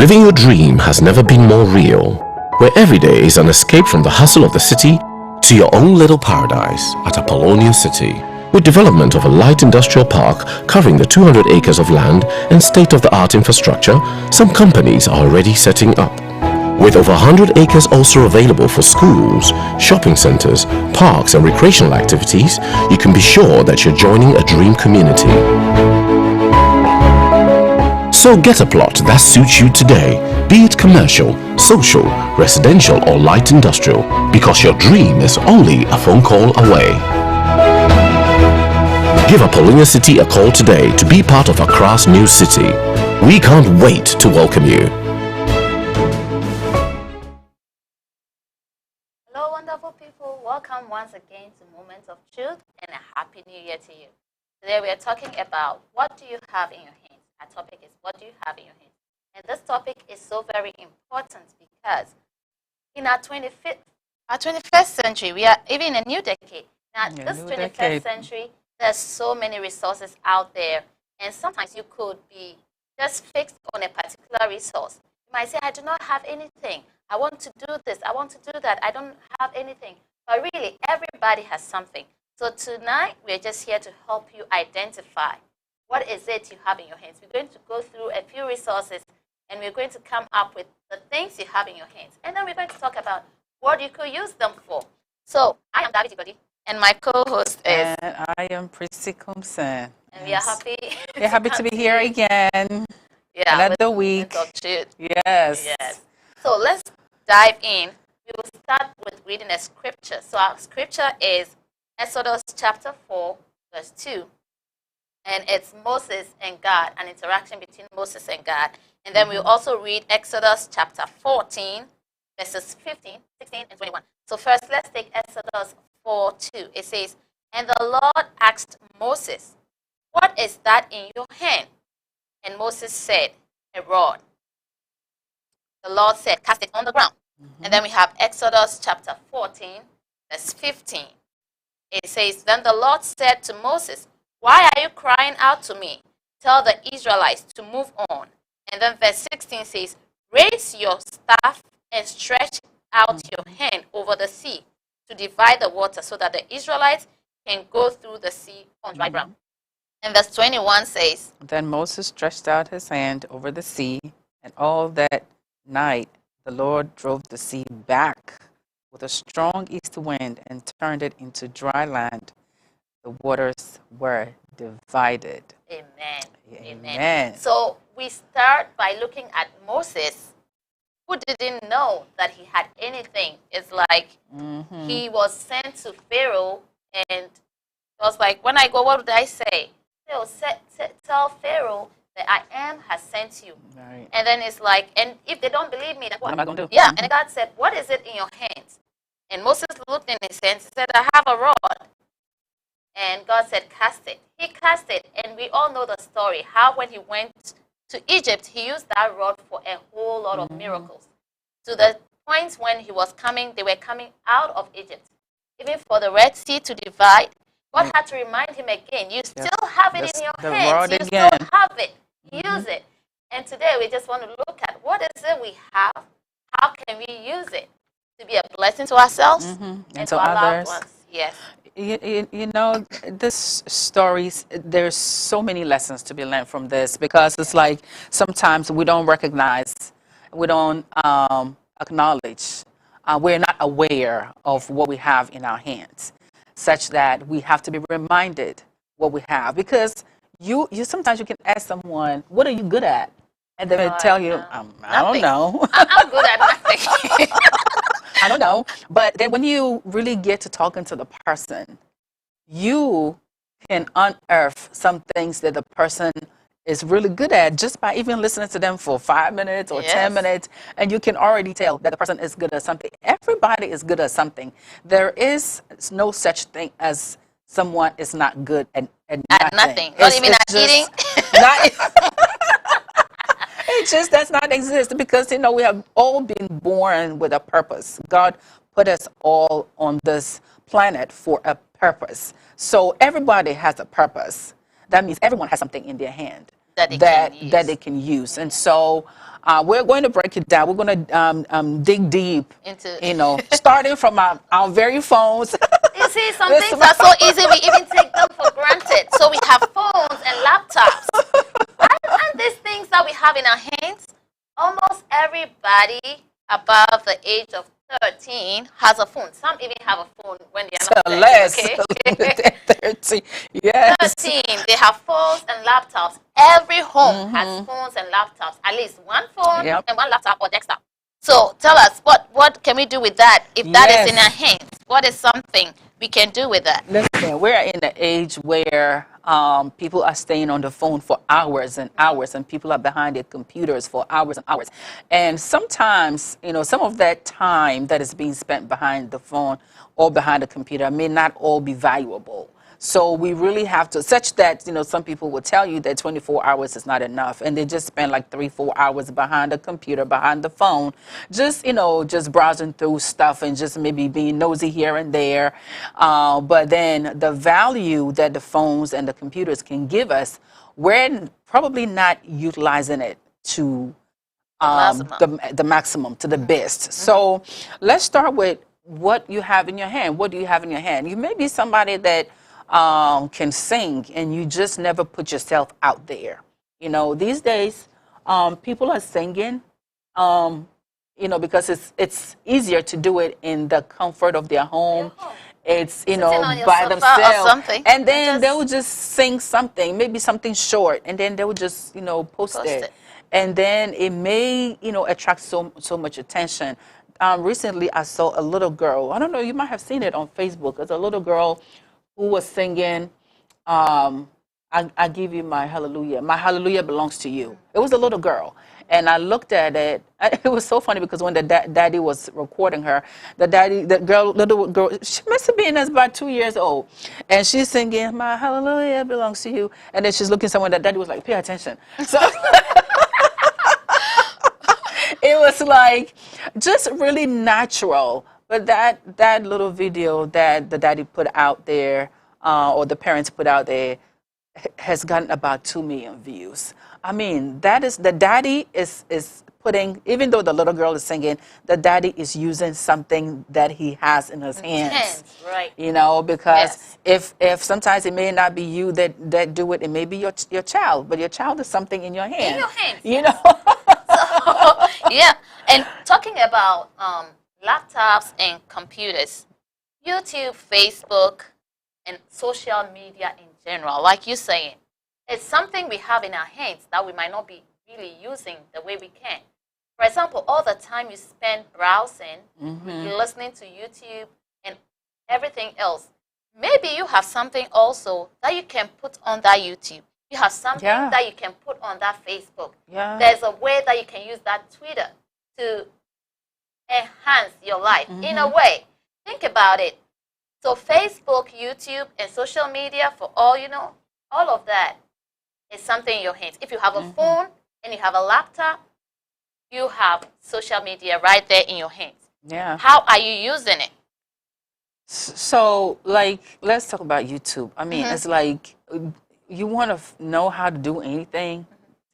Living your dream has never been more real, where every day is an escape from the hustle of the city to your own little paradise at Apollonia City. With development of a light industrial park covering the 200 acres of land and state-of-the-art infrastructure, some companies are already setting up. With over 100 acres also available for schools, shopping centers, parks and recreational activities, you can be sure that you're joining a dream community. So get a plot that suits you today, be it commercial, social, residential or light industrial, because your dream is only a phone call away. Give Apollonia City a call today to be part of Accra's new city. We can't wait to welcome you. Hello wonderful people, welcome once again to Moments of Truth and a Happy New Year to you. Today we are talking about what do you have in your hands. Our topic is what do you have in your hands. And this topic is so very important because in our 21st century, we are even in a new decade. Now this 21st century, there's so many resources out there, and sometimes you could be just fixed on a particular resource. You might say, I do not have anything. I want to do this. I want to do that. I don't have anything. But really, everybody has something. So tonight, we're just here to help you identify what is it you have in your hands. We're going to go through a few resources, and we're going to come up with the things you have in your hands. And then we're going to talk about what you could use them for. So I am David Igodi. And my co-host is... And I am Prissy Kumsen. And we are happy. We're happy to be here again. Yeah, another week. Yes. Yes. So let's dive in. We will start with reading a scripture. So our scripture is Exodus chapter 4, verse 2. And it's Moses and God, an interaction between Moses and God. And then we'll also read Exodus chapter 14, verses 15, 16, and 21. So first, let's take Exodus 4:2. It says, and the Lord asked Moses, what is that in your hand? And Moses said, a rod. The Lord said, cast it on the ground. And then we have Exodus chapter 14, verse 15. It says, then the Lord said to Moses, why are you crying out to me? Tell the Israelites to move on. And then verse 16 says, raise your staff and stretch out your hand over the sea to divide the water so that the Israelites can go through the sea on dry ground. And verse 21 says, then Moses stretched out his hand over the sea, and all that night the Lord drove the sea back with a strong east wind and turned it into dry land. The waters were divided. Amen. Amen. So we start by looking at Moses, who didn't know that he had anything. It's like he was sent to Pharaoh, and it was like, when I go, what would I say? Tell Pharaoh that I am has sent you. Right. And then it's like, and if they don't believe me, then what am I going to do? Yeah, and God said, what is it in your hands? And Moses looked in his hands and said, I have a rod. And God said, cast it. He cast it, and we all know the story, how when he went to Egypt, he used that rod for a whole lot of miracles. To the point when he was coming, they were coming out of Egypt. Even for the Red Sea to divide, God had to remind him again, you still have it in your hands. You still have it. Use it. And today we just want to look at what is it we have, how can we use it to be a blessing to ourselves and to our loved ones. Yes. You know, this stories, there's so many lessons to be learned from this, because it's like sometimes we don't recognize, we don't acknowledge, we're not aware of what we have in our hands, such that we have to be reminded what we have. Because you sometimes you can ask someone, what are you good at? And they will tell you, I don't know. I'm good at nothing. I don't know. But then when you really get to talking to the person, you can unearth some things that the person is really good at just by even listening to them for 5 minutes or 10 minutes. And you can already tell that the person is good at something. Everybody is good at something. There is no such thing as someone is not good at nothing. Not even at eating? It just does not exist, because, you know, we have all been born with a purpose. God put us all on this planet for a purpose. So everybody has a purpose. That means everyone has something in their hand that they can use. And so We're going to break it down. We're going to dig deep, Into starting from our very phones. You see, some things are so easy, we even take them for granted. So we have phones and laptops. And these things that we have in our hands, almost everybody above the age of 13 has a phone. Some even have a phone when they are not 13, okay? 13. Yes. 13, they have phones and laptops. Every home has phones and laptops. At least one phone and one laptop or desktop. So tell us, what can we do with that? If that is in our hands, what is something we can do with that? Listen, we're in an age where people are staying on the phone for hours and hours, and people are behind their computers for hours and hours. And sometimes, some of that time that is being spent behind the phone or behind the computer may not all be valuable. So we really have to, such that, some people will tell you that 24 hours is not enough. And they just spend like 3-4 hours behind the computer, behind the phone, just, just browsing through stuff and just maybe being nosy here and there. But then the value that the phones and the computers can give us, we're probably not utilizing it to the maximum, to the best. So let's start with what you have in your hand. What do you have in your hand? You may be somebody that can sing, and you just never put yourself out there. These days, people are singing, because it's easier to do it in the comfort of their home. It's, by themselves. And then they will just sing something, maybe something short, and then they will just, post it. And then it may, attract so much attention. Recently, I saw a little girl. I don't know, you might have seen it on Facebook. It's a little girl who was singing, I give you my hallelujah belongs to you. It was a little girl. And I looked at it. It was so funny because when the daddy was recording her, little girl, she must have been about 2 years old. And she's singing, my hallelujah belongs to you. And then she's looking somewhere, that daddy was like, pay attention. So it was like just really natural. But that little video that the daddy put out there, or the parents put out there, has gotten about 2 million views. I mean, the daddy is putting, even though the little girl is singing, the daddy is using something that he has in his hands. Right. Because if sometimes it may not be you that do it, it may be your child, but your child is something in your hand. In your hands. So, yeah. And talking about laptops and computers, YouTube, Facebook, and social media in general, like you're saying, it's something we have in our hands that we might not be really using the way we can. For example, all the time you spend browsing, listening to YouTube, and everything else, maybe you have something also that you can put on that YouTube. You have something that you can put on that Facebook. Yeah. There's a way that you can use that Twitter to enhance your life in a way. Think about it. So Facebook, YouTube, and social media, for all you know, all of that is something in your hands. If you have a phone and you have a laptop, you have social media right there in your hands. Yeah. How are you using it? So, let's talk about YouTube. I mean, it's like you want to know how to do anything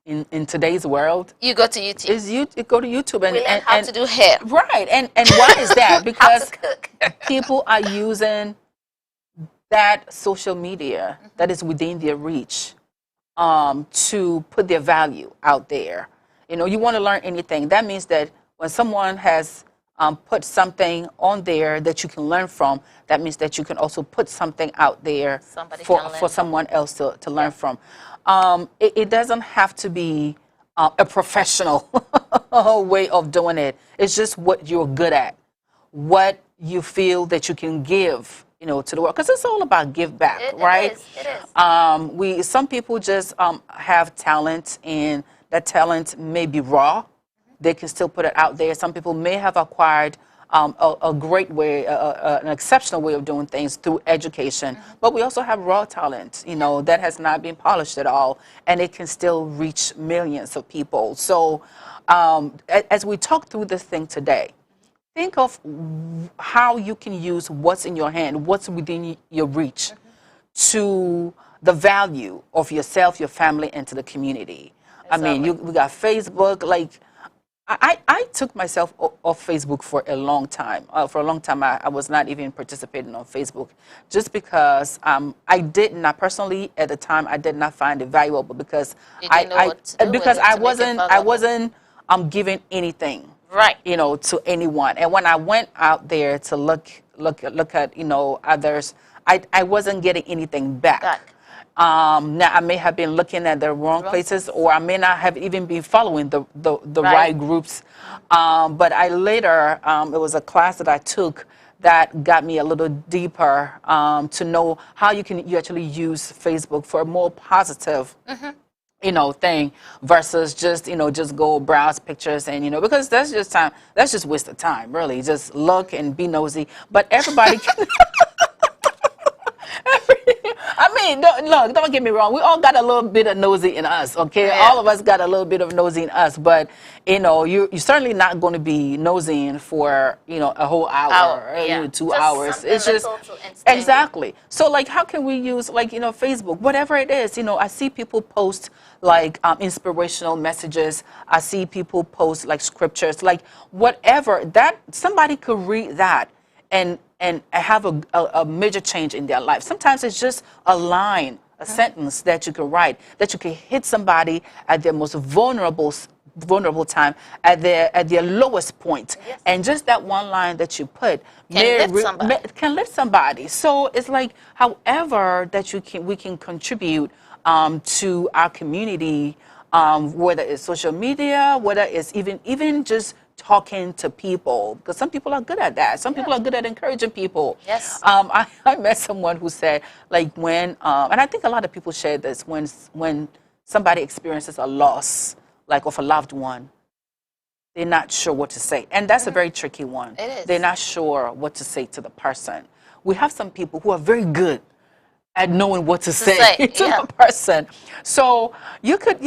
in today's world. You go to YouTube. You go to YouTube and we learn how to do hair. Right. And why is that? Because how to cook. people are using that social media that is within their reach to put their value out there. You want to learn anything. That means that when someone has put something on there that you can learn from, that means that you can also put something out there for someone else to learn from. It doesn't have to be a professional way of doing it. It's just what you're good at, what you feel that you can give, to the world. Because it's all about give back, right? It is. Some people just have talent, and that talent may be raw. They can still put it out there. Some people may have acquired a great way, an exceptional way of doing things through education. But we also have raw talent, that has not been polished at all, and it can still reach millions of people. So as we talk through this thing today, think of how you can use what's in your hand, what's within your reach, to the value of yourself, your family, and to the community. Exactly. I mean, we got Facebook, I took myself off Facebook for a long time. For a long time, I was not even participating on Facebook, just because I did not personally at the time. I did not find it valuable because You didn't know what to do with because it I to make it wasn't valuable. giving anything, Right. to anyone. And when I went out there to look at others, I wasn't getting anything back. Now I may have been looking at the wrong places, or I may not have even been following the right groups. But I later, it was a class that I took that got me a little deeper to know how you actually use Facebook for a more positive thing versus just go browse pictures and because that's just waste of time, really. Just look and be nosy, but everybody can. I mean, don't get me wrong. We all got a little bit of nosy in us, okay? Yeah. All of us got a little bit of nosy in us, but you're certainly not going to be nosying for a whole hour, Yeah. 2 Just hours. something It's just little to entertain you. exactly. So like, how can we use Facebook, whatever it is? I see people post like inspirational messages. I see people post like scriptures, like whatever that somebody could read that and have a major change in their life. Sometimes it's just a line, a sentence that you can write, that you can hit somebody at their most vulnerable time, at their lowest point. Yes. And just that one line that you put Can lift somebody. So it's like, however that we can contribute to our community, whether it's social media, whether it's even just talking to people, because some people are good at that. Some people are good at encouraging people. Yes. I met someone who said, like, when and I think a lot of people share this, when somebody experiences a loss, like of a loved one, they're not sure what to say, and that's a very tricky one. It is. They're not sure what to say to the person. We have some people who are very good at knowing what to say to the person. So you could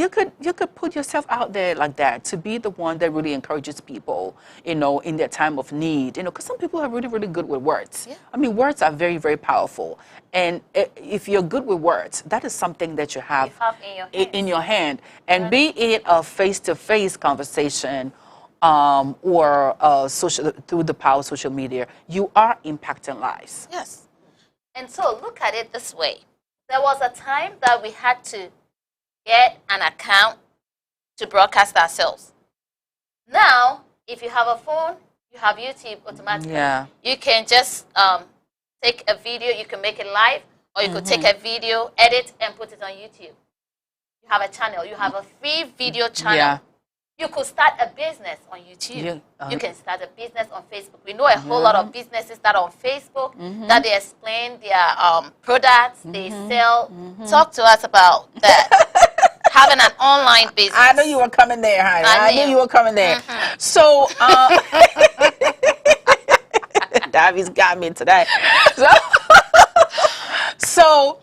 put yourself out there like that, to be the one that really encourages people, in their time of need. Because some people are really, really good with words. Yeah. I mean, words are very, very powerful. And if you're good with words, that is something that you have in your hand. And be it a face-to-face conversation, or through the power of social media, you are impacting lives. Yes. And so look at it this way. There was a time that we had to get an account to broadcast ourselves. Now, if you have a phone, you have YouTube automatically. Yeah. You can just take a video, you can make it live, or you could take a video, edit, and put it on YouTube. You have a channel. You have a free video channel. Yeah. You could start a business on YouTube. Yeah, You can start a business on Facebook. We know a whole lot of businesses that are on Facebook, that they explain their products, they sell. Talk to us about that. Having an online business. I knew you were coming there, honey. I knew you were coming there. So, Davi's got me today. So,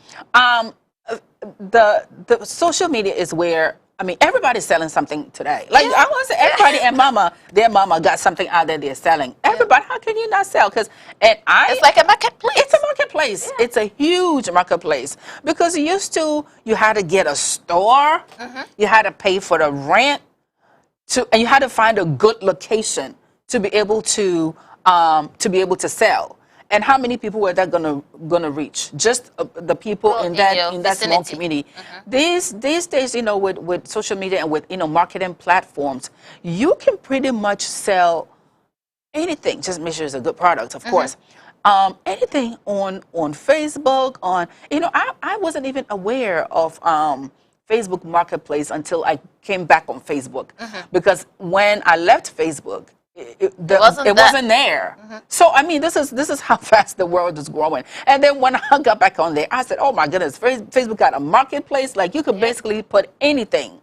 the social media is where, I mean, everybody's selling something today. Like, I want to say, everybody and their mama got something out there they're selling. Everybody, how can you not sell? It's like a marketplace. It's a marketplace. Yeah. It's a huge marketplace. Because you had to get a store, you had to pay for the rent, and you had to find a good location to be able to sell. And how many people were that gonna reach? Just the people in that small community. These days, with social media and with marketing platforms, you can pretty much sell anything. Just make sure it's a good product, of course. Anything on Facebook. I wasn't even aware of Facebook Marketplace until I came back on Facebook, because when I left Facebook, it wasn't there. So I mean, this is how fast the world is growing. And then when I got back on there, I said, oh my goodness, Facebook got a marketplace. Like, you could basically put anything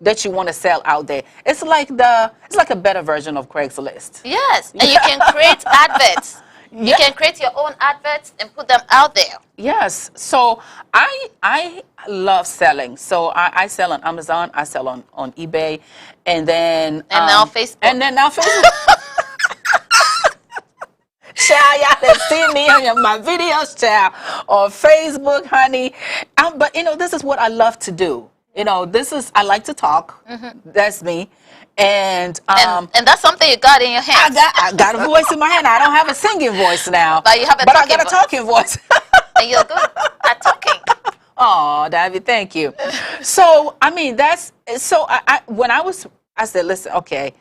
that you want to sell out there. It's like a better version of Craigslist. Yes, and you can create adverts. You can create your own adverts and put them out there. Yes. So I love selling. So I sell on Amazon. I sell on eBay, and now Facebook. And then now Facebook. Child, y'all have seen me on my videos, child, on Facebook, honey. But this is what I love to do. This is, I like to talk. That's me. And And that's something you got in your hands. I got a voice in my hand. I don't have a singing voice now. But you have a but I talking got a voice. talking voice. And you're good at talking. Oh, David, thank you. So, I mean, I said, listen, okay.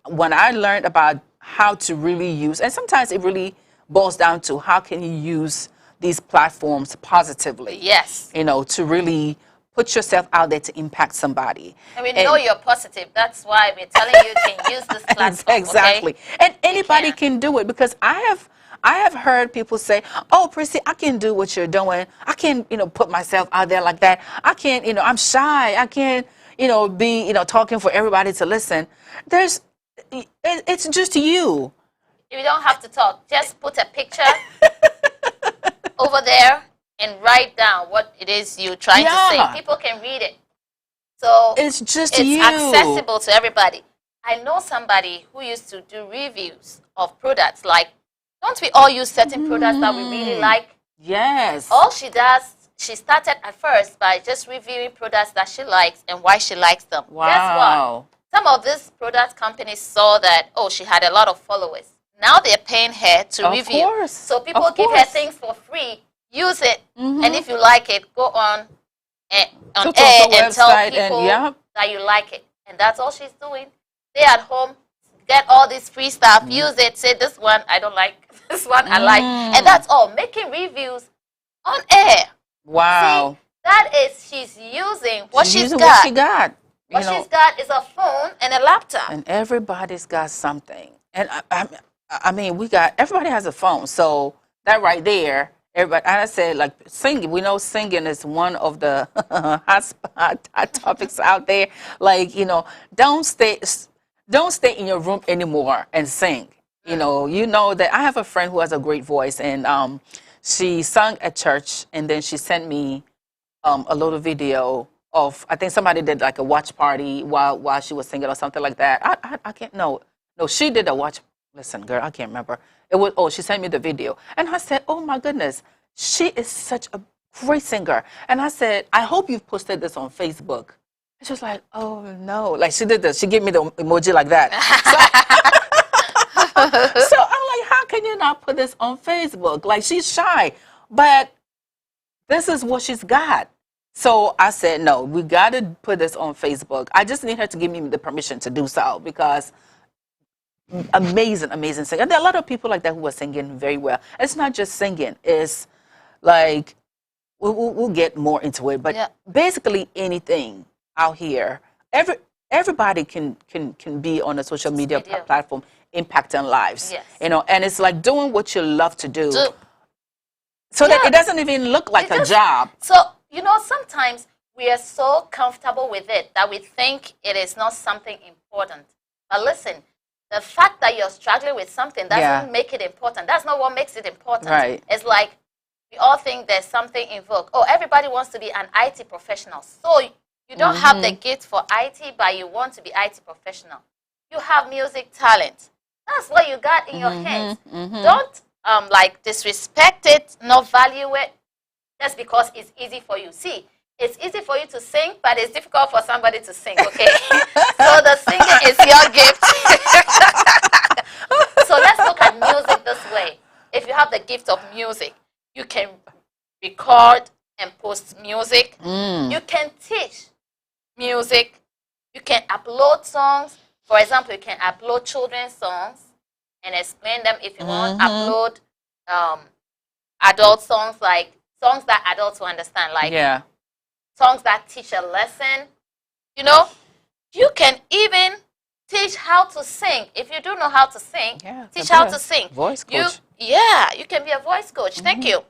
When I learned about how to really use, and sometimes it really boils down to how can you use these platforms positively. Yes. To really put yourself out there to impact somebody. And we know you're positive. That's why we're telling you can use this platform. Exactly. Okay? And anybody can do it, because I have heard people say, "Oh, Prissy, I can do what you're doing. I can, put myself out there like that. I can't, I'm shy. I can't, be, talking for everybody to listen." It's just you. You don't have to talk. Just put a picture over there and write down what it is you're trying to say. People can read it. So it's accessible to everybody. I know somebody who used to do reviews of products. Like, don't we all use certain products that we really like? Yes. All she does, she started at first by just reviewing products that she likes and why she likes them. Wow. Guess what? Some of these product companies saw that, she had a lot of followers. Now they're paying her to review. Course. So people give her things for free. Use it. And if you like it, go on air and tell people that you like it. And that's all she's doing. Stay at home, get all this free stuff, use it, say this one I don't like, this one I like. And that's all. Making reviews on air. Wow. See, that is, she's using what she's got. What she got. What she's got is a phone and a laptop. And everybody's got something. And I mean, everybody has a phone. So that right there, everybody, and I said, like, singing, we know singing is one of the hot topics out there. Like, don't stay in your room anymore and sing. You know that I have a friend who has a great voice, and she sung at church, and then she sent me a little video of, I think somebody did like a watch party while she was singing or something like that. I can't, no, she did a watch. Listen, girl, I can't remember. It was, she sent me the video. And I said, oh my goodness, she is such a great singer. And I said, I hope you've posted this on Facebook. And she was like, oh no. Like, she did this. She gave me the emoji like that. So I'm like, how can you not put this on Facebook? Like, she's shy. But this is what she's got. So I said, no, we got to put this on Facebook. I just need her to give me the permission to do so, because amazing singer. There are a lot of people like that who are singing very well. It's not just singing. It's like, we'll get more into it. But basically anything out here, everybody can be on a social media platform impacting lives. Yes. And it's like doing what you love to do. So that it doesn't even look like a job. So, sometimes we are so comfortable with it that we think it is not something important. But listen, the fact that you're struggling with something doesn't make it important. That's not what makes it important. Right. It's like we all think there's something involved. Oh, everybody wants to be an IT professional. So you don't have the gift for IT, but you want to be IT professional. You have music talent. That's what you got in your hands. Don't disrespect it, not value it, just because it's easy for you. See, it's easy for you to sing, but it's difficult for somebody to sing, okay? So the singing is your gift. So let's look at music this way. If you have the gift of music, you can record and post music. You can teach music. You can upload songs. For example, you can upload children's songs and explain them if you want. Upload adult songs, like songs that adults will understand, like songs that teach a lesson. You can even teach how to sing. If you do know how to sing, teach how to sing. Voice coach. You can be a voice coach. Thank you.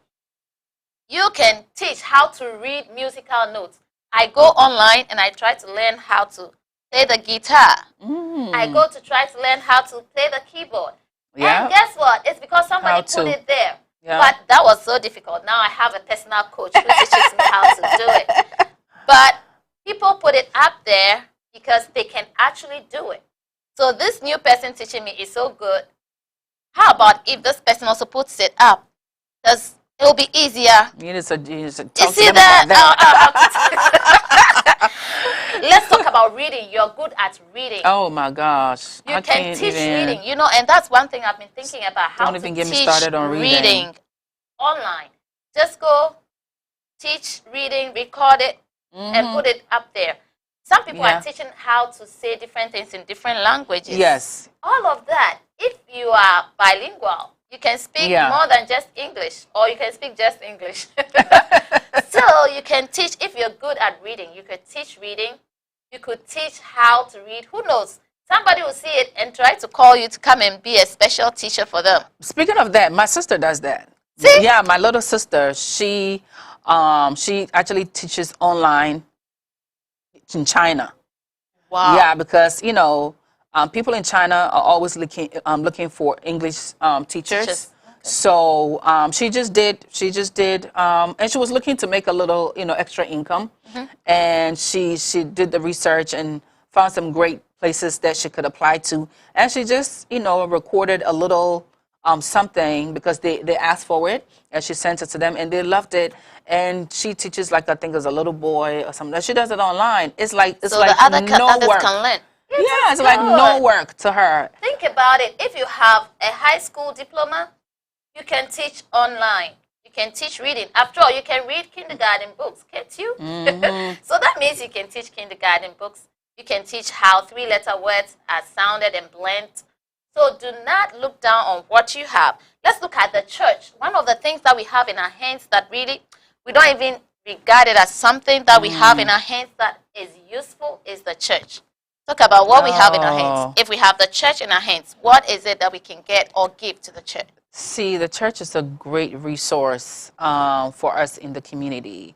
You can teach how to read musical notes. I go online and I try to learn how to play the guitar. I go to try to learn how to play the keyboard. And guess what? It's because somebody put it there. But that was so difficult. Now I have a personal coach who teaches me how to do it. But people put it up there because they can actually do it. So this new person teaching me is so good. How about if this person also puts it up? Because it will be easier. You need to You see that? Let's talk about reading. You're good at reading. Oh my gosh. You I can can't teach even, reading, and that's one thing I've been thinking about, how Don't to even get me teach started on reading. online. Just go teach reading, record it, and put it up there. Some people Yeah. are teaching how to say different things in different languages. Yes. All of that, if you are bilingual, you can speak Yeah. more than just English, or you can speak just English. So you can teach, if you're good at reading, you could teach reading. You could teach how to read. Who knows? Somebody will see it and try to call you to come and be a special teacher for them. Speaking of that, my sister does that. See? Yeah, my little sister, she actually teaches online in China. Wow. Yeah, because people in China are always looking for English teachers. Teachers. So she just did, and she was looking to make a little, extra income. And she did the research and found some great places that she could apply to. And she just, recorded a little something because they asked for it, and she sent it to them, and they loved it. And she teaches, like, I think as a little boy or something. She does it online. It's like So the no others work. can learn. Yeah, it's like no work to her. Think about it. If you have a high school diploma, you can teach online. You can teach reading. After all, you can read kindergarten books, can't you? So that means you can teach kindergarten books. You can teach how three-letter words are sounded and blent. So do not look down on what you have. Let's look at the church. One of the things that we have in our hands that really, we don't even regard it as something that we have in our hands that is useful, is the church. Talk about what we have in our hands. If we have the church in our hands, what is it that we can get or give to the church? See, the church is a great resource for us in the community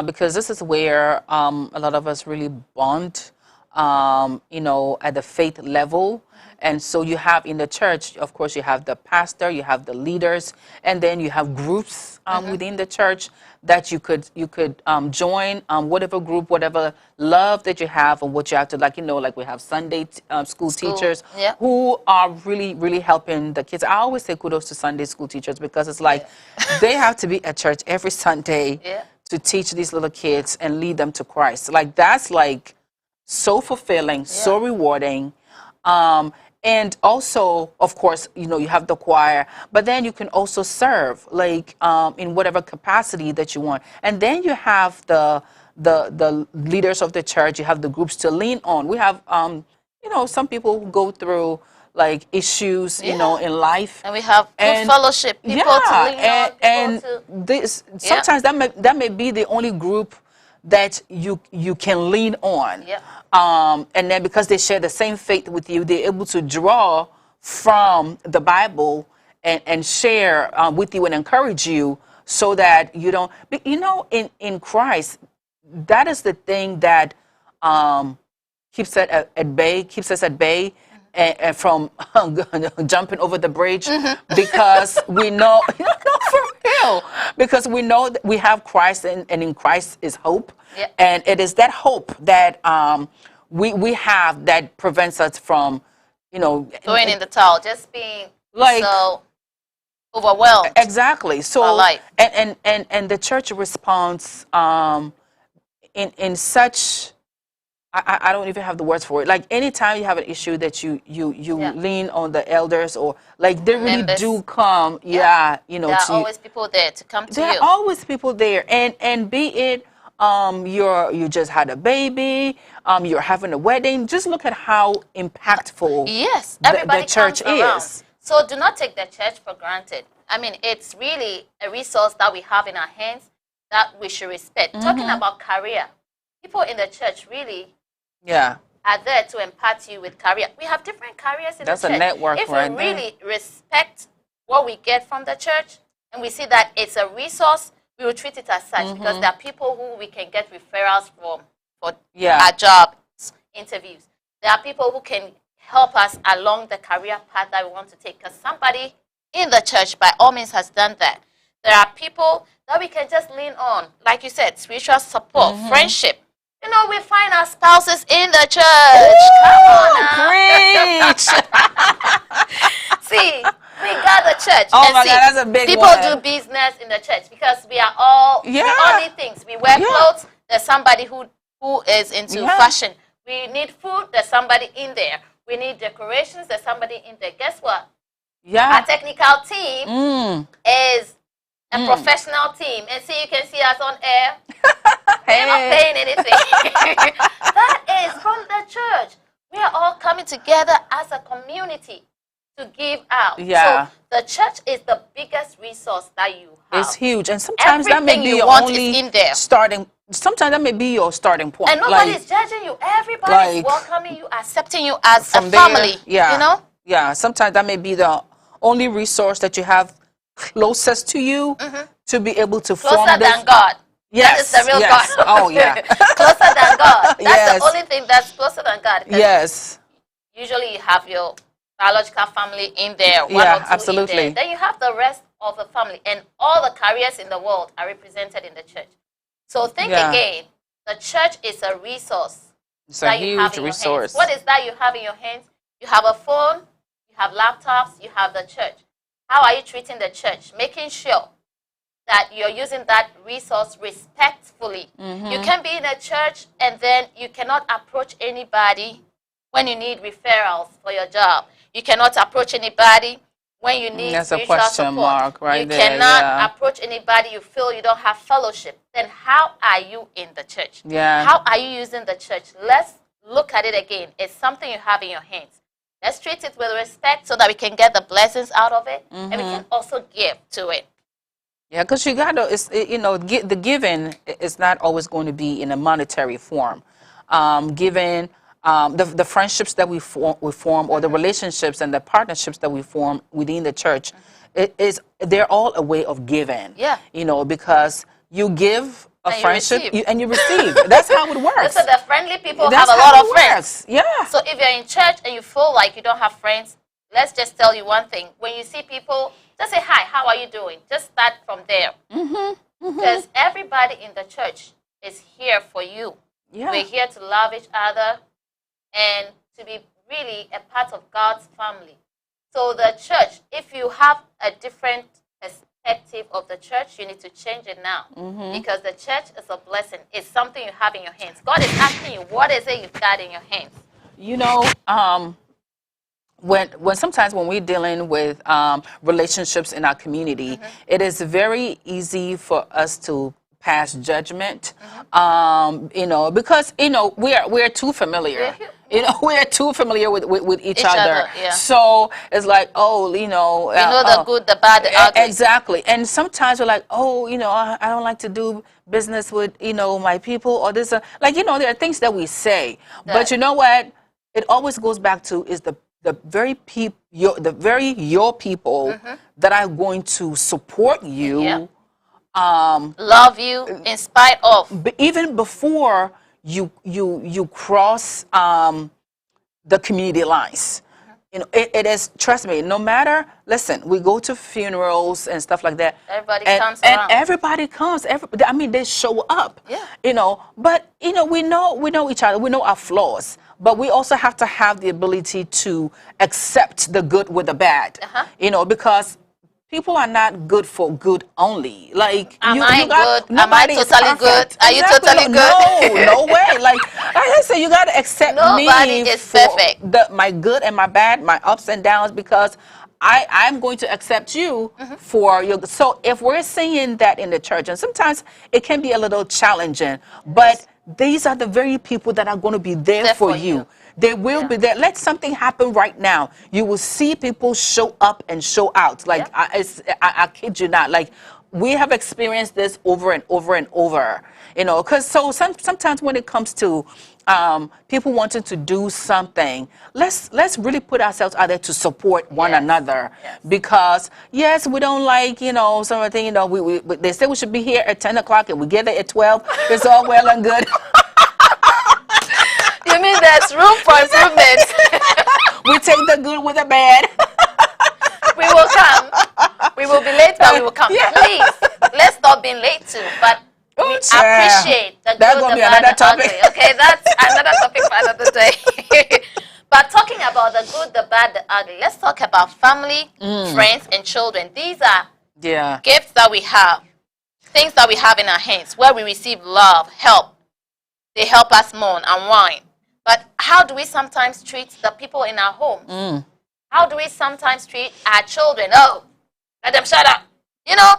because this is where a lot of us really bond, at the faith level. And so you have in the church, of course, you have the pastor, you have the leaders, and then you have groups within the church that you could join, whatever group, whatever love that you have, and what you have to, like we have Sunday school teachers who are really, really helping the kids. I always say kudos to Sunday school teachers because it's like they have to be at church every Sunday to teach these little kids and lead them to Christ. Like that's like so fulfilling, so rewarding. And also, of course, you have the choir, but then you can also serve, like in whatever capacity that you want. And then you have the leaders of the church. You have the groups to lean on. We have, some people who go through like issues, in life. And we have good fellowship, people to lean on. Sometimes that may be the only group that you can lean on. And then because they share the same faith with you, they're able to draw from the Bible and share with you and encourage you so that you don't, in Christ, that is the thing that keeps us at bay and from jumping over the bridge because we know, for real, because we know that we have Christ and in Christ is hope. And it is that hope that we have that prevents us from, going in the towel, just being like so overwhelmed. Exactly. So and the church responds in such, I don't even have the words for it. Like anytime you have an issue that you lean on the elders or like they really do come. There are always people there to come to you. There are always people there, and be it you just had a baby, you're having a wedding. Just look at how impactful the church is. So do not take the church for granted. I mean, it's really a resource that we have in our hands that we should respect. Talking about career, people in the church really are there to impart you with career. We have different careers in the church. That's a network, if we really respect what we get from the church and we see that it's a resource, we will treat it as such because there are people who we can get referrals from for our job interviews. There are people who can help us along the career path that we want to take because somebody in the church by all means has done that. There are people that we can just lean on, like you said, spiritual support, friendship. We find our spouses in the church. Ooh, come on now. Preach. See, we got the church. Oh and my God, that's a big people one. do business in the church because we are all, we all need things. We wear clothes. There's somebody who who is into Yeah. fashion. We need food, there's somebody in there. We need decorations, there's somebody in there. Guess what? Our Yeah. technical team is a professional team. And see, you can see us on air. We're not Hey. paying anything. That is from the church. We are all coming together as a community to give out. Yeah. So the church is the biggest resource that you have. It's huge, and sometimes that may Everything be you your want is only in there. starting. Sometimes that may be your starting point. And nobody's judging you. Everybody's like, welcoming you, accepting you as a from there, family. yeah, You know? yeah. Sometimes that may be the only resource that you have closest to you to be able to form Closer this. than God. Yes, That is the real yes. God. Oh, yeah. Closer than God. That's Yes. the only thing that's closer than God. 'Cause Yes. usually you have your biological family in there, one Yeah, or two absolutely. in there. Then you have the rest of the family, and all the careers in the world are represented in the church. So think Yeah. again. The church is a resource It's a that you have huge in your resource. hands. What is that you have in your hands? You have a phone, you have laptops, you have the church. How are you treating the church? Making sure that you're using that resource respectfully. You can be in a church and then you cannot approach anybody when you need referrals for your job. You cannot approach anybody when you need That's a spiritual question support. mark right you there, cannot yeah. approach anybody you feel you don't have fellowship. Then how are you in the church? Yeah. How are you using the church? Let's look at it again. It's something you have in your hands. Let's treat it with respect so that we can get the blessings out of it and we can also give to it. Yeah, because you got to, the giving is not always going to be in a monetary form. Giving, the friendships that we form or the relationships and the partnerships that we form within the church, they're all a way of giving. Yeah. Because you give a And you friendship receive. and you receive. That's how it works. So the friendly people That's have a how lot it of friends. works. Yeah. So if you're in church and you feel like you don't have friends, let's just tell you one thing. When you see people, just say, hi, how are you doing? Just start from there. Because everybody in the church is here for you. Yeah. We're here to love each other and to be really a part of God's family. So the church, if you have a different perspective of the church, you need to change it now. Because the church is a blessing. It's something you have in your hands. God is asking you, what is it you've got in your hands? When sometimes when we're dealing with relationships in our community, it is very easy for us to pass judgment, because we're too familiar. We're too familiar with each other. Yeah. So it's like, You know the good, the bad, the ugly. Exactly. And sometimes we're like, I don't like to do business with, my people or this. There are things that we say. But you know what? It always goes back to is the very your people that are going to support you. Yeah. Love you in spite of. Even before you cross the community lines. It is, trust me, no matter, listen, we go to funerals and stuff like that. Everybody and, comes and around. everybody comes. They show up. Yeah. But, we know each other. We know our flaws. But we also have to have the ability to accept the good with the bad. Because people are not good for good only. Am I good? Am I nobody is totally perfect. good? Are you Exactly. totally good? No way. Like I said, you got to accept Nobody me is for perfect. my good and my bad, my ups and downs, because I'm going to accept you for your. So if we're saying that in the church, and sometimes it can be a little challenging, but these are the very people that are going to be there for you. They will be there. Let something happen right now. You will see people show up and show out. Like I kid you not. Like we have experienced this over and over and over. Because sometimes when it comes to people wanting to do something, let's really put ourselves out there to support one another. Yes. Because yes, we don't like something. They say we should be here at 10 o'clock and we get there at 12. It's all well and good. You mean there's room for improvement? We take the good with the bad. We will come. We will be late, but we will come. Yeah. Please, let's stop being late too. But we appreciate the That's good, gonna the be bad, another the ugly. topic. Okay, that's another topic for another day. But talking about the good, the bad, the ugly, let's talk about family, friends, and children. These are gifts that we have, things that we have in our hands, where we receive love, help. They help us mourn and whine. But how do we sometimes treat the people in our homes? How do we sometimes treat our children? Oh, let them shut up. You know?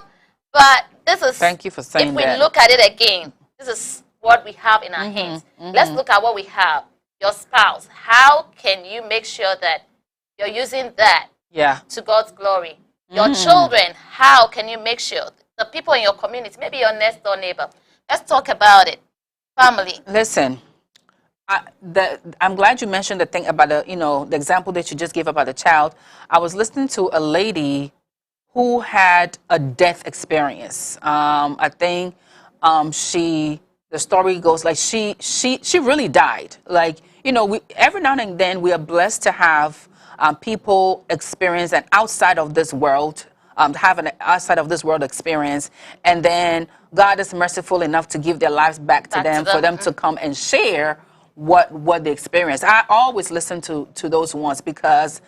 But this is, Thank you for saying if we that. look at it again, this is what we have in our hands. Let's look at what we have. Your spouse. How can you make sure that you're using that Yeah. to God's glory? Your children, how can you make sure the people in your community, maybe your next door neighbor, let's talk about it. Family. Listen, I'm glad you mentioned the thing about the example that you just gave about the child. I was listening to a lady who had a death experience. I think the story goes like she really died. Like, we every now and then we are blessed to have people experience an outside of this world, have an outside of this world experience, and then God is merciful enough to give their lives back to them, for them to come and share what they experience. I always listen to those ones because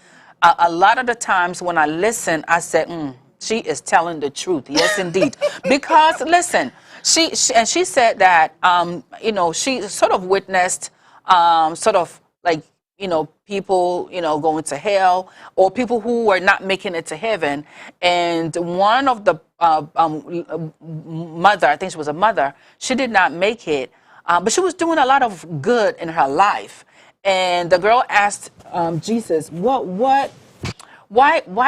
a lot of the times when I listen, I said, she is telling the truth. Yes, indeed. Because listen, she said that she sort of witnessed sort of like people going to hell, or people who were not making it to heaven. And one of the mother, I think she was a mother, she did not make it, but she was doing a lot of good in her life. And the girl asked Jesus, why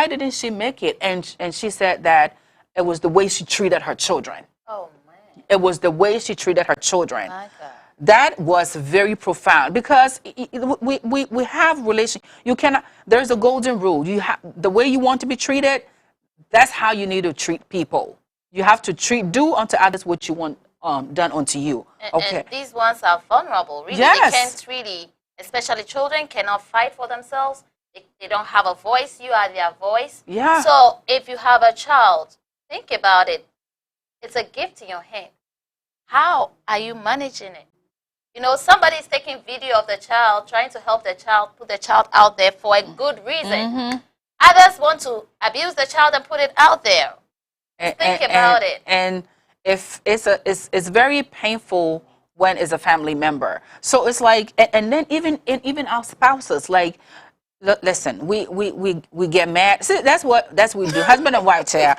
didn't she make it? And she said that it was the way she treated her children. Oh, man. It was the way she treated her children. My God. That was very profound, because we have relation. You cannot. There's a golden rule. You have the way you want to be treated. That's how you need to treat people. You have to do unto others what you want done unto you. Okay. And these ones are vulnerable. Really, Yes. they can't really, especially children, cannot fight for themselves. They don't have a voice. You are their voice. Yeah. So if you have a child, think about it. It's a gift in your hand. How are you managing it? Somebody is taking video of the child, trying to help the child, put the child out there for a good reason. Others want to abuse the child and put it out there. Think about it. And if it's very painful when it's a family member. So it's like, and then even our spouses, like, listen, we get mad. See, that's what we do. Husband and wife chair.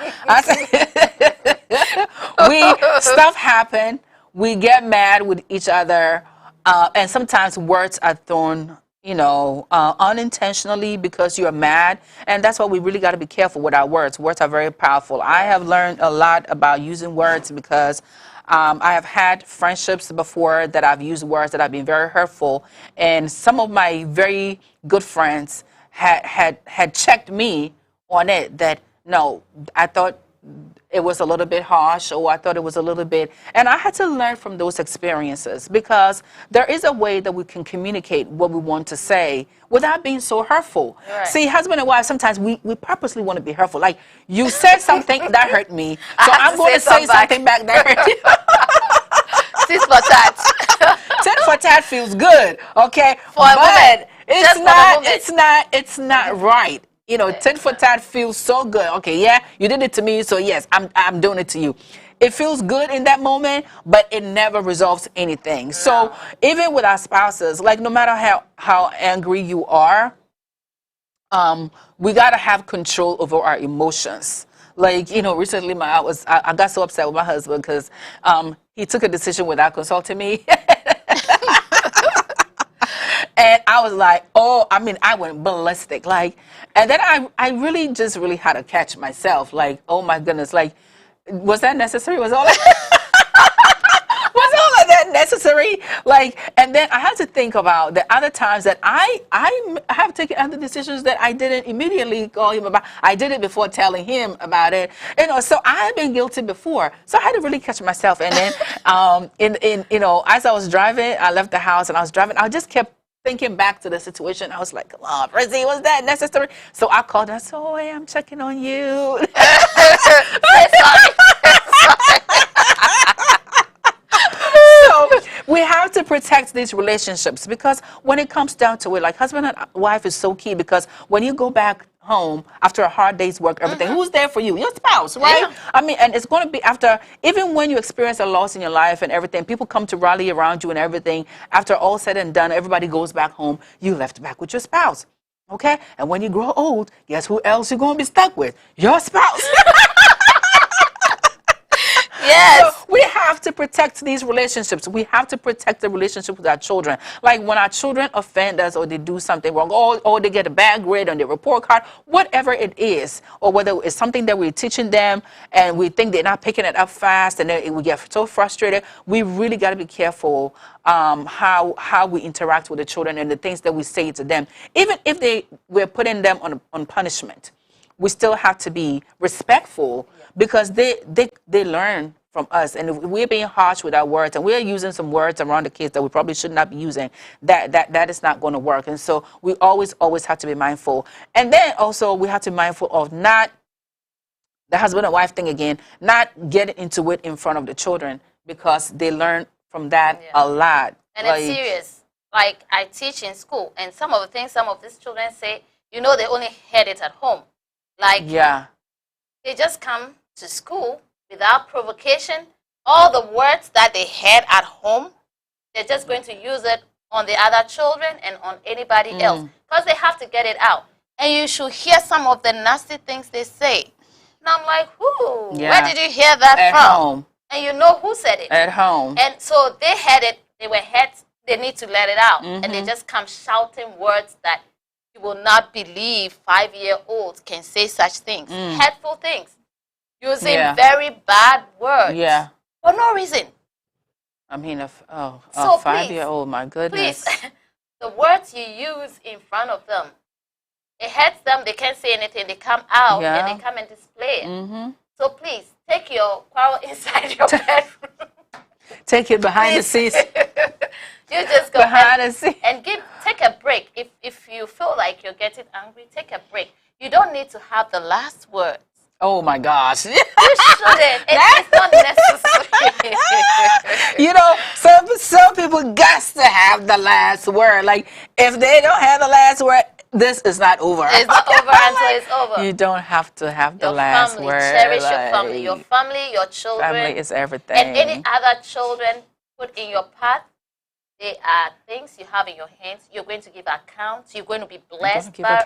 Stuff happen. We get mad with each other, and sometimes words are thrown, unintentionally because you're mad. And that's why we really got to be careful with our words. Words are very powerful. I have learned a lot about using words because I have had friendships before that I've used words that have been very hurtful. And some of my very good friends had checked me on it, that, no, I thought it was a little bit harsh, or I thought it was a little bit, and I had to learn from those experiences, because there is a way that we can communicate what we want to say without being so hurtful. Right. See, husband and wife, sometimes we purposely want to be hurtful. Like, you said something that hurt me, so I'm going to say something back that hurt you. Tit for tat. Tit for tat feels good, okay? For a woman. But Just for the woman. it's not right. Tit for tat feels so good. Okay, yeah, you did it to me, so yes, I'm doing it to you. It feels good in that moment, but it never resolves anything. No. So even with our spouses, like, no matter how angry you are, we gotta have control over our emotions. Like, recently I got so upset with my husband because he took a decision without consulting me. And I was like, I went ballistic. Like, and then I really had to catch myself. Like, oh my goodness, like, was that necessary? Was all of that necessary? Like, and then I had to think about the other times that I have taken other decisions that I didn't immediately call him about. I did it before telling him about it. So I have been guilty before. So I had to really catch myself. And then, as I was driving, I left the house and I was driving. I just kept thinking back to the situation. I was like, come on, Brizzy, was that necessary? So I called her. So, hey, I'm checking on you. So we have to to protect these relationships, because when it comes down to it, like husband and wife is so key, because when you go back home after a hard day's work, everything, who's there for you? Your spouse, right? Yeah. I mean, and it's going to be after, even when you experience a loss in your life and everything, people come to rally around you and everything. After all said and done, everybody goes back home. You left back with your spouse. Okay? And when you grow old, guess who else you're going to be stuck with? Your spouse. Yes. So we have to protect these relationships. We have to protect the relationship with our children. Like when our children offend us or they do something wrong, or they get a bad grade on their report card, whatever it is, or whether it's something that we're teaching them and we think they're not picking it up fast and then we get so frustrated, we really got to be careful how we interact with the children and the things that we say to them. Even if we're putting them on punishment, we still have to be respectful, because they learn from us. And if we're being harsh with our words and we're using some words around the kids that we probably should not be using, that is not going to work. And so we always have to be mindful. And then also we have to be mindful of not the husband and wife thing again, not getting into it in front of the children, because they learn from that a lot. And it's serious. Like I teach in school, and some of the things some of these children say, they only heard it at home. Like, they just come to school without provocation. All the words that they had at home, they're just going to use it on the other children and on anybody else, because they have to get it out. And you should hear some of the nasty things they say. And I'm like, who? Where did you hear that at from? Home. And you know who said it. At home. And so they had it, they were hurt, they need to let it out. And they just come shouting words that you will not believe 5-year-olds can say such things. Hurtful things. Using very bad words. Yeah. For no reason. I mean, a So 5-year-old, my goodness. Please, the words you use in front of them, it hurts them. They can't say anything. They come out and they come and display it. So please, take your quarrel inside your bedroom. Take it behind the scenes. You just go behind the scenes. And take a break. If you feel like you're getting angry, take a break. You don't need to have the last word. Oh my gosh. You shouldn't. It's not necessary. Some people got to have the last word. Like, if they don't have the last word, this is not over. It's not over until it's over. You don't have to have the Your last family, word. cherish your family. Your family, your children. Family is everything. And any other children put in your path, they are things you have in your hands. You're going to give account. You're going to be blessed by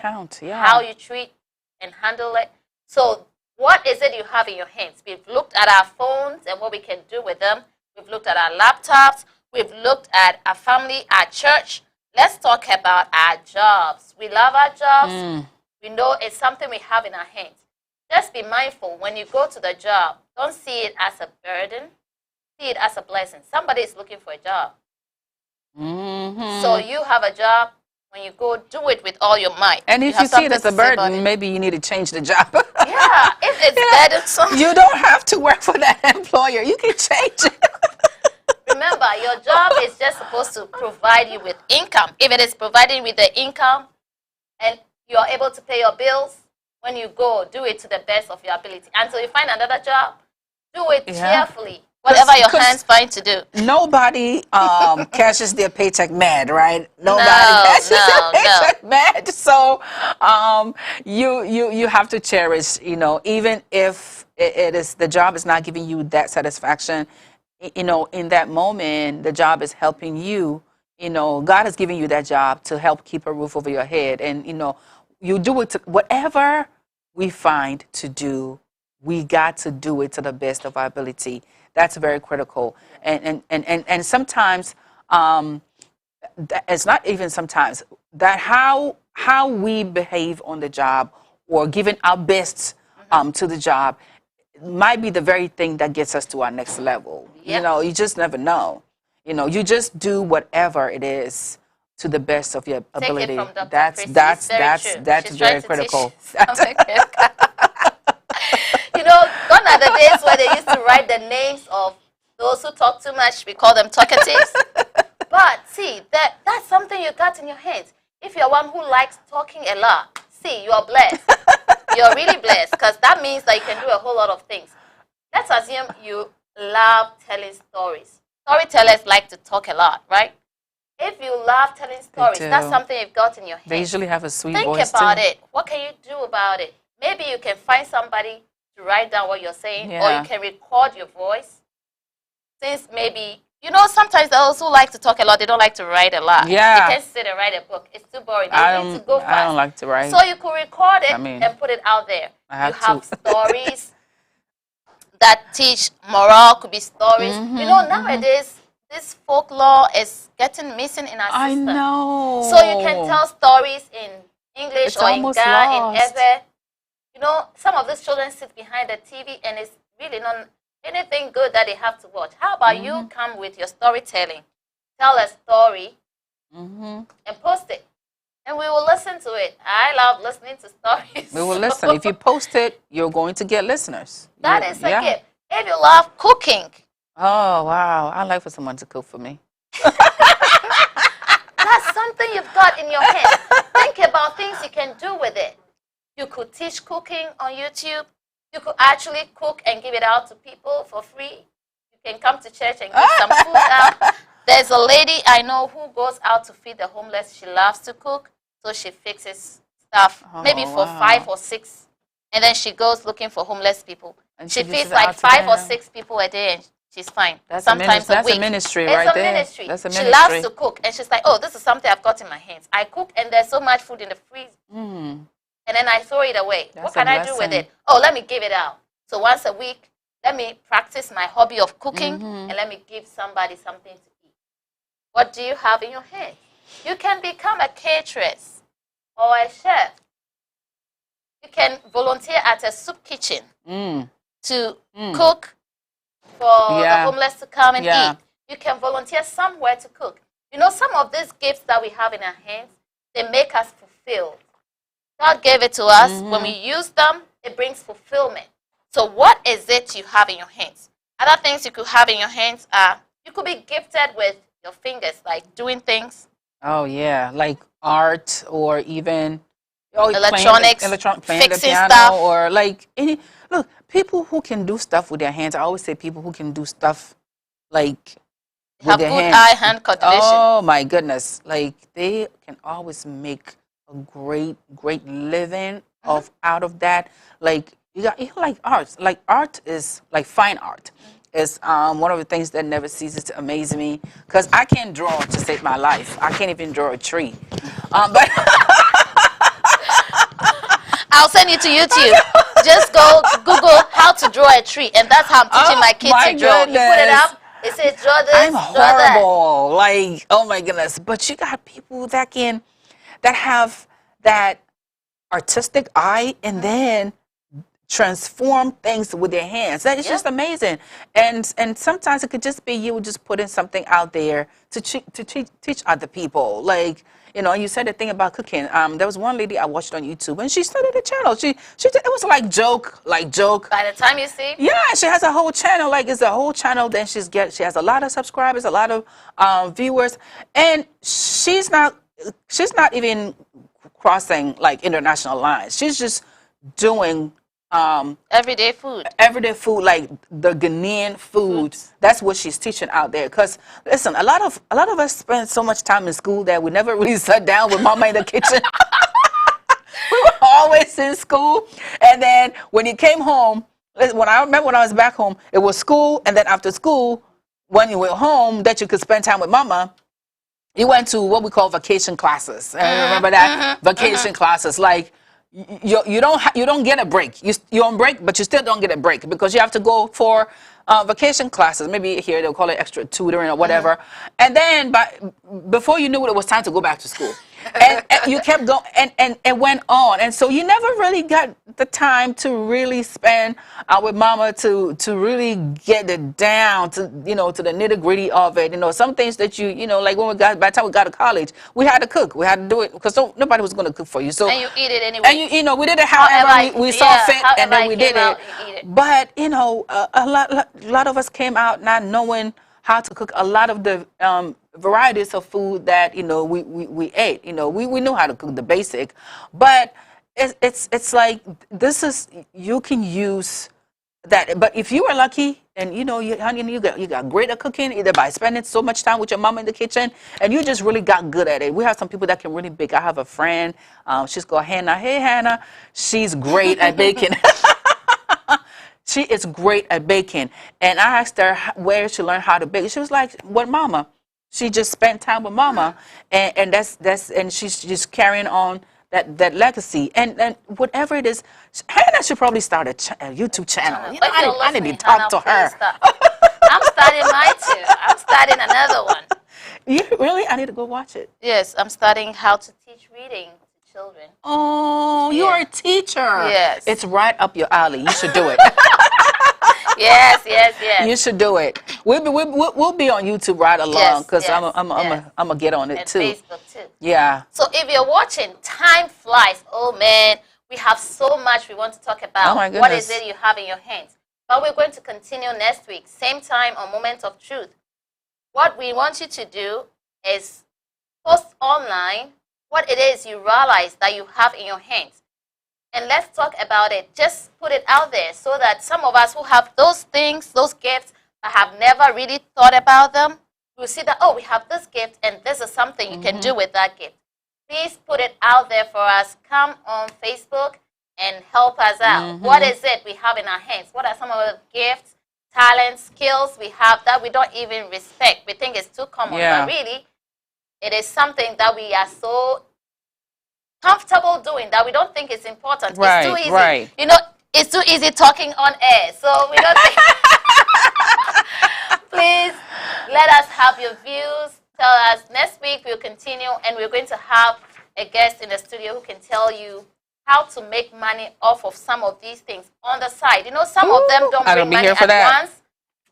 how you treat and handle it. So what is it you have in your hands? We've looked at our phones and what we can do with them. We've looked at our laptops. We've looked at our family, our church. Let's talk about our jobs. We love our jobs. We know it's something we have in our hands. Just be mindful when you go to the job. Don't see it as a burden. See it as a blessing. Somebody is looking for a job. So you have a job. When you go, do it with all your might. And if you see it as a burden, maybe you need to change the job. Yeah, if it's burdensome. You don't have to work for that employer. You can change it. Remember, your job is just supposed to provide you with income. If it is providing with the income and you're able to pay your bills, when you go, do it to the best of your ability. Until you find another job, do it cheerfully. Whatever your hands find to do. Nobody cashes their paycheck mad, right? Nobody cashes their paycheck mad. So you have to cherish, even if it is the job is not giving you that satisfaction, in that moment, the job is helping you. God has given you that job to help keep a roof over your head. And, you do it to whatever we find to do. We got to do it to the best of our ability. That's very critical. And sometimes, it's not even sometimes, that how we behave on the job or giving our best to the job might be the very thing that gets us to our next level. Yep. You just never know. You just do whatever it is to the best of your ability. Take it from Dr. That's very critical. Gone are the days where they used to write the names of those who talk too much. We call them talkatives. But see, that's something you got in your hands. If you're one who likes talking a lot, see, you are blessed. You're really blessed, because that means that you can do a whole lot of things. Let's assume you love telling stories. storytellers like to talk a lot, right? If you love telling stories, that's do. something you've got in your head. They usually have a sweet Think voice about too. it. What can you do about it? Maybe you can find somebody to write down what you're saying, or Yeah. you can record your voice. Since maybe, you know, sometimes those who like to talk a lot, they don't like to write a lot. Yeah. They can't sit and write a book. It's too boring. They I need to go fast. don't like to write. So you could record it I mean, and put it out there. I have you have to. stories that teach moral, could be stories. You know, nowadays, this folklore is getting missing in our I system. know. So you can tell stories in English It's or in almost Ghana, in lost. Ewe. You know, some of these children sit behind the TV and it's really not anything good that they have to watch. How about you come with your storytelling? Tell a story and post it. And we will listen to it. I love listening to stories. We will listen. If you post it, you're going to get listeners. That is a gift. If you love cooking, Oh, wow. I'd like for someone to cook for me. that's something you've got in your head. Think about things you can do with it. You could teach cooking on YouTube. You could actually cook and give it out to people for free. You can come to church and give some food out. There's a lady I know who goes out to feed the homeless. She loves to cook, so she fixes stuff maybe for wow. 5 or 6. And then she goes looking for homeless people. And She she feeds gives it like out to 5 or them. 6 people a day and she's fine. That's Sometimes a week. That's a ministry It's right a there. ministry. That's a She ministry. loves to cook, and she's like, "Oh, this is something I've got in my hands. I cook, and there's so much food in the freezer, and then I throw it away. That's what can a I do with blessing. it? Oh, let me give it out. So once a week, let me practice my hobby of cooking, and let me give somebody something to eat. What do you have in your hand? You can become a cateress or a chef. You can volunteer at a soup kitchen to cook for the homeless to come and eat. You can volunteer somewhere to cook. You know, some of these gifts that we have in our hands, they make us fulfilled. God gave it to us. When we use them, it brings fulfillment. So what is it you have in your hands? Other things you could have in your hands are, you could be gifted with your fingers, like doing things. Oh, yeah. Like art or even Electronics, playing the fixing piano stuff. or like any. Look, people who can do stuff with their hands. I always say people who can do stuff like with Have their good hands. eye-hand coordination. Oh my goodness! Like they can always make a great living out of that. Like you like art. Like art is like fine art. Is one of the things that never ceases to amaze me because I can't draw to save my life. I can't even draw a tree. But I'll send you to YouTube. Just go Google how to draw a tree, and that's how I'm teaching my kids to draw. You put it up, it says draw this, I'm draw that. horrible. Like, oh my goodness. But you got people that have that artistic eye and then transform things with their hands. That is just amazing. And sometimes it could just be you just putting something out there to teach other people. Like, you know, you said the thing about cooking. There was one lady I watched on YouTube, and she started a channel. She did, it was like joke. By the time you see, Yeah, she has a whole channel. Like it's a whole channel. Then she has a lot of subscribers, a lot of viewers, and she's not even crossing like international lines. She's just doing everyday food. everyday food, like the Ghanaian food. That's what she's teaching out there. Because listen, a lot of us spend so much time in school that we never really sat down with mama in the kitchen. We were always in school, and then when you came home, when I was back home, it was school, and then after school, when you went home, that you could spend time with mama. You went to what we call vacation classes. Remember that vacation classes, like. You don't get a break. You're on break, but you still don't get a break because you have to go for vacation classes. Maybe here they'll call it extra tutoring or whatever. And then, before you knew it, it was time to go back to school. And you kept going, and it went on. And so you never really got the time to really spend with mama to really get it down to to the nitty gritty of it. Some things that like when by the time we got to college, we had to cook. We had to do it because nobody was going to cook for you. So And you eat it anyway. and we did it however we saw fit, and then we did out, it. you eat it. But a lot of us came out not knowing how to cook a lot of the varieties of food that we ate. We knew how to cook the basic, but it's like you can use that. But if you were lucky and you know, honey, you got great at cooking either by spending so much time with your mama in the kitchen, and you just really got good at it. We have some people that can really bake. I have a friend, she's called Hannah. Hey, Hannah, she's great at baking. She is great at baking, and I asked her where she learned how to bake. She was like, "What, mama?" She just spent time with mama, and that's and she's just carrying on that legacy, and whatever it is, Hannah should probably start a YouTube channel. You know, I need to talk to her. I'm starting mine too. I'm starting another one. You really? I need to go watch it. Yes, I'm studying how to teach reading to children. Oh, you're a teacher. Yes. It's right up your alley. You should do it. Yes. You should do it. We'll be on YouTube right along because I'm gonna get on it and too. Facebook too. Yeah. So if you're watching, time flies. Oh man, we have so much we want to talk about. Oh my goodness. What is it you have in your hands? But we're going to continue next week, same time on Moment of Truth. What we want you to do is post online what it is you realize that you have in your hands. And let's talk about it. Just put it out there so that some of us who have those things, those gifts, but have never really thought about them, will see that, oh, we have this gift and this is something you can do with that gift. Please put it out there for us. Come on Facebook and help us out. What is it we have in our hands? What are some of the gifts, talents, skills we have that we don't even respect? We think it's too common, but really, it is something that we are so comfortable doing that we don't think it's important. Right, it's too easy. right. You know, it's too easy talking on air, so we don't think. Please let us have your views. Tell us. Next week we'll continue, and we're going to have a guest in the studio who can tell you how to make money off of some of these things on the side. You know, some of them don't bring money at once,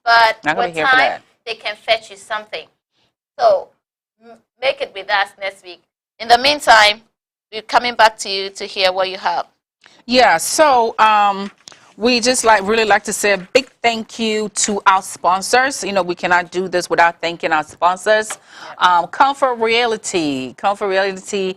but with time they can fetch you something. So make it with us next week. In the meantime, we're coming back to you to hear what you have. Yeah, so we just really like to say a big thank you to our sponsors. You know, we cannot do this without thanking our sponsors. Comfort Realty. Comfort Realty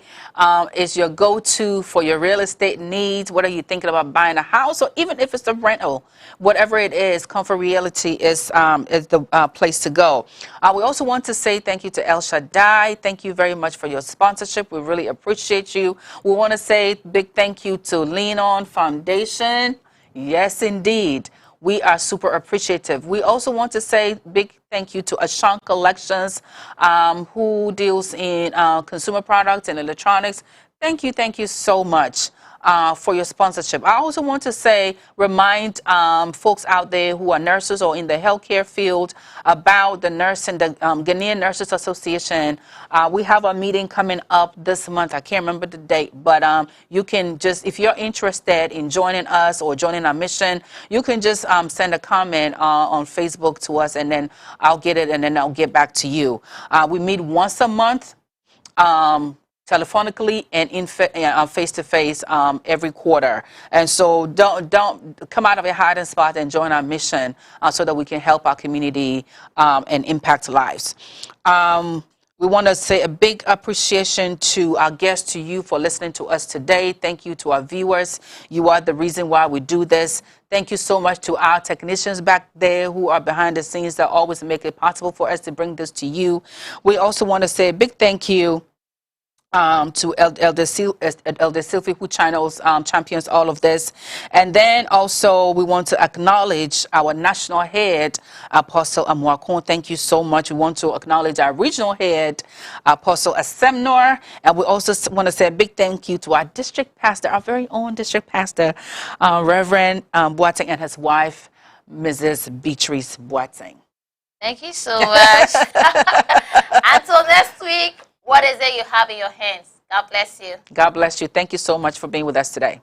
is your go-to for your real estate needs. Whether you're thinking about buying a house or even if it's a rental, whatever it is, Comfort Realty is the place to go. We also want to say thank you to El Shaddai. Thank you very much for your sponsorship. We really appreciate you. We want to say big thank you to Lean On Foundation. Yes, indeed. We are super appreciative. We also want to say big thank you to Ashan Collections, who deals in consumer products and electronics. Thank you so much for your sponsorship. I also want to remind folks out there who are nurses or in the healthcare field about the Ghanaian Nurses Association. We have a meeting coming up this month. I can't remember the date, but you can just, if you're interested in joining us or joining our mission, you can just send a comment on Facebook to us, and then I'll get it, and then I'll get back to you. We meet once a month. Telephonically and in face-to-face every quarter. And so don't come out of your hiding spot and join our mission so that we can help our community and impact lives. We want to say a big appreciation to our guests, to you for listening to us today. Thank you to our viewers. You are the reason why we do this. Thank you so much to our technicians back there who are behind the scenes that always make it possible for us to bring this to you. We also want to say a big thank you to Elder Sylvie, who champions all of this. And then also we want to acknowledge our national head, Apostle Amuakon. Thank you so much. We want to acknowledge our regional head, Apostle Asemnor. And we also want to say a big thank you to our district pastor, our very own district pastor, Reverend Boateng, and his wife, Mrs. Beatrice Boateng. Thank you so much. Until next week. What is it you have in your hands? God bless you. God bless you. Thank you so much for being with us today.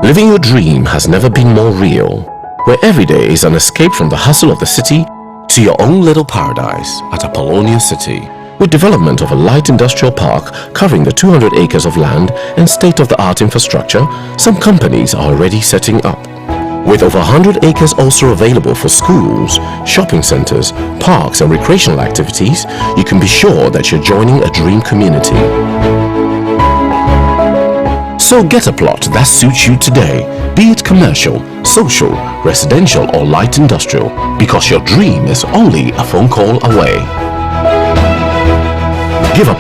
Living your dream has never been more real, where every day is an escape from the hustle of the city to your own little paradise at Apollonia City. With development of a light industrial park covering the 200 acres of land and state-of-the-art infrastructure, some companies are already setting up. With over 100 acres also available for schools, shopping centers, parks and recreational activities, you can be sure that you're joining a dream community. So get a plot that suits you today, be it commercial, social, residential or light industrial, because your dream is only a phone call away. Give up